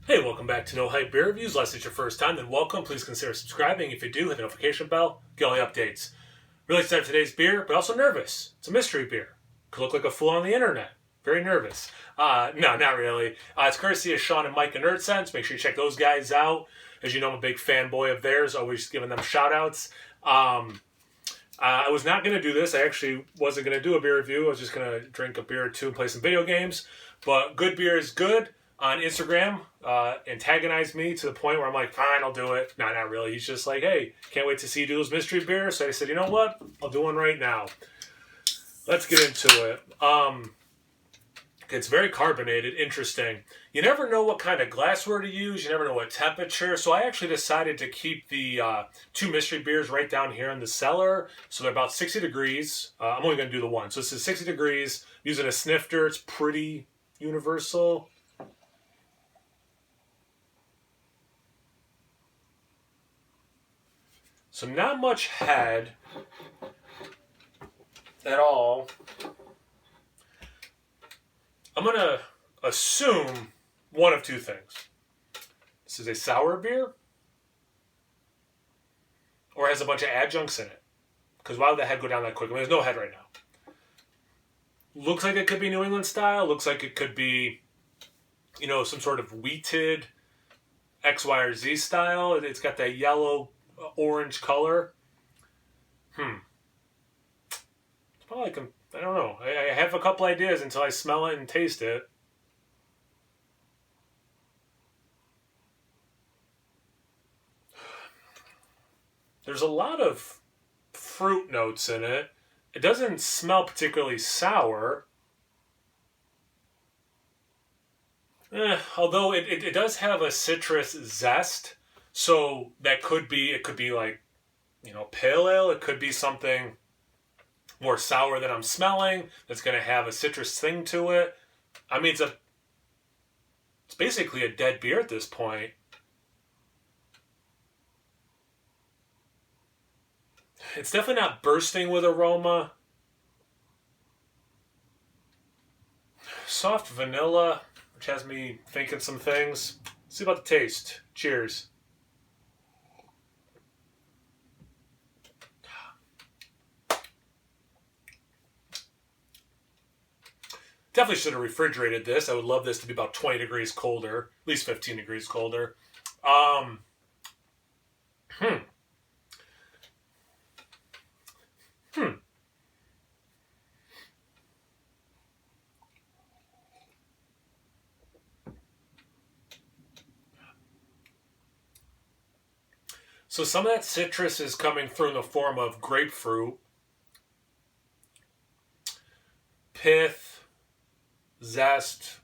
Hey, welcome back to No Hype Beer Reviews. Unless it's your first time, then welcome. Please consider subscribing. If you do, hit the notification bell. Get all the updates. Really excited for today's beer, but also nervous. It's a mystery beer. Could look like a fool on the internet. Very nervous. No, not really. It's courtesy of Sean and Mike at Nerdsense. Make sure you check those guys out. As you know, I'm a big fanboy of theirs. Always giving them shout-outs. I was not going to do this. I actually wasn't going to do a beer review. I was just going to drink a beer or two and play some video games. But good beer is good. On Instagram, antagonized me to the point where I'm like, fine, I'll do it. No, not really. He's just like, hey, can't wait to see you do those mystery beers. So I said, you know what? I'll do one right now. Let's get into it. It's very carbonated. Interesting. You never know what kind of glassware to use. You never know what temperature. So I actually decided to keep the two mystery beers right down here in the cellar. So they're about 60 degrees. I'm only going to do the one. So this is 60 degrees. Using a snifter. It's pretty universal. So not much head at all. I'm going to assume one of two things. This is a sour beer or has a bunch of adjuncts in it. Because why would the head go down that quickly? There's no head right now. Looks like it could be New England style. Looks like it could be, some sort of wheated X, Y, or Z style. It's got that yellow orange color. It's probably like I don't know. I have a couple ideas until I smell it and taste it. There's a lot of fruit notes in it. It doesn't smell particularly sour. Although it does have a citrus zest. So it could be like, pale ale. It could be something more sour than I'm smelling that's going to have a citrus thing to it. I mean, it's basically a dead beer at this point. It's definitely not bursting with aroma. Soft vanilla, which has me thinking some things. Let's see about the taste. Cheers. Definitely should have refrigerated this. I would love this to be about 20 degrees colder, at least 15 degrees colder. So some of that citrus is coming through in the form of grapefruit, pith, zest.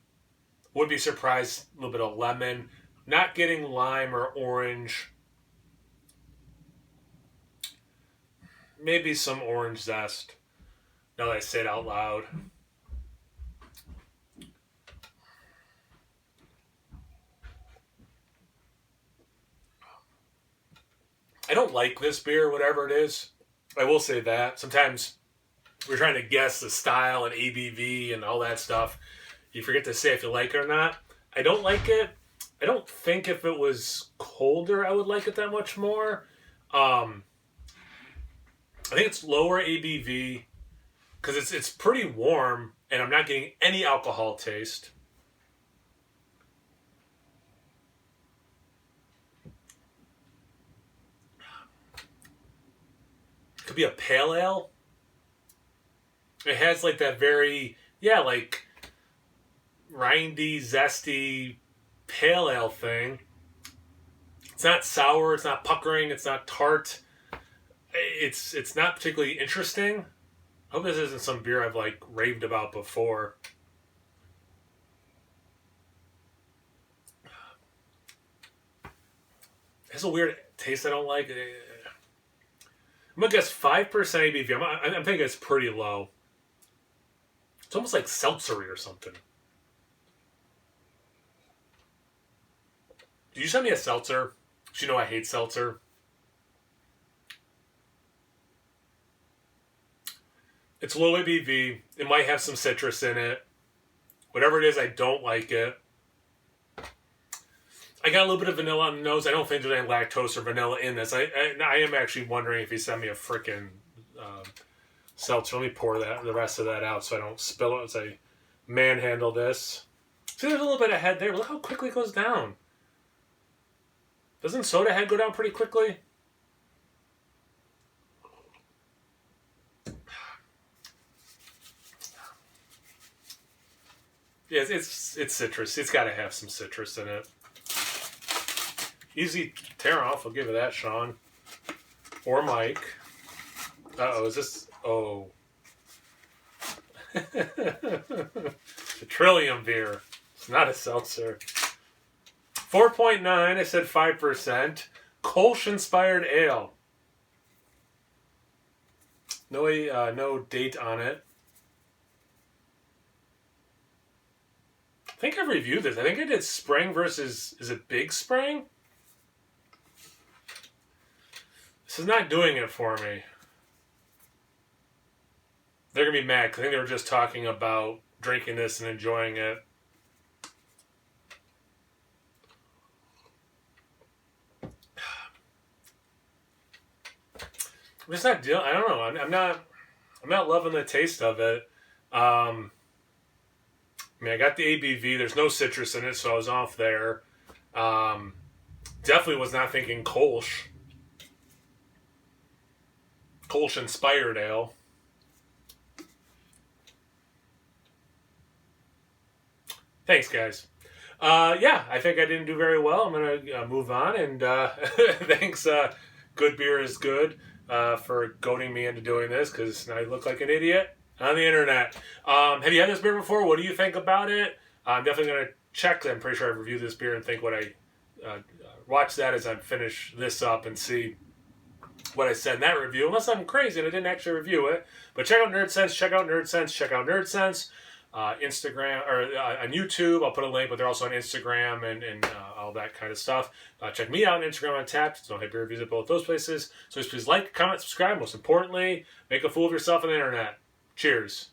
Would be surprised, a little bit of lemon. Not getting lime or orange. Maybe some orange zest. Now that I say it out loud. I don't like this beer, whatever it is. I will say that. Sometimes we're trying to guess the style and ABV and all that stuff. You forget to say if you like it or not. I don't like it. I don't think if it was colder I would like it that much more. I think it's lower ABV because it's pretty warm and I'm not getting any alcohol taste. Could be a pale ale. It has like that very, like rindy, zesty pale ale thing. It's not sour, it's not puckering, it's not tart. It's not particularly interesting. I hope this isn't some beer I've like raved about before. It has a weird taste I don't like. I'm going to guess 5% ABV. I'm thinking it's pretty low. It's almost like seltzery or something. Did you send me a seltzer? Because you know I hate seltzer. It's low ABV. It might have some citrus in it. Whatever it is, I don't like it. I got a little bit of vanilla on the nose. I don't think there's any lactose or vanilla in this. I am actually wondering if he sent me a freaking seltzer. Let me pour the rest of that out so I don't spill it as I manhandle this. See, there's a little bit of head there. Look how quickly it goes down. Doesn't soda head go down pretty quickly? Yeah, it's citrus. It's got to have some citrus in it. Easy tear off. I'll give it that, Sean. Or Mike. Uh-oh, is this... Oh. Petroleum beer. It's not a seltzer. 4.9. I said 5%. Kolsch-inspired ale. No date on it. I think I've reviewed this. I think I did Spring versus... Is it Big Spring? This is not doing it for me. They're going to be mad because I think they were just talking about drinking this and enjoying it. I'm just not dealing... I don't know. I'm not loving the taste of it. I mean, I got the ABV. There's no citrus in it, so I was off there. Definitely was not thinking Kolsch. Kolsch-inspired ale. Thanks, guys. Yeah, I think I didn't do very well. I'm going to move on. And thanks, Good Beer is Good, for goading me into doing this, because now I look like an idiot on the internet. Have you had this beer before? What do you think about it? I'm definitely going to check. I'm pretty sure I've reviewed this beer and think what I... watch that as I finish this up and see what I said in that review. Unless I'm crazy and I didn't actually review it. But check out Nerdsense. Check out Nerdsense. Check out Nerdsense. Instagram or on YouTube. I'll put a link, but they're also on Instagram and all that kind of stuff. Check me out on Instagram on Tapped. So I beer reviews at both those places. So please like, comment, subscribe. Most importantly, make a fool of yourself on the internet. Cheers.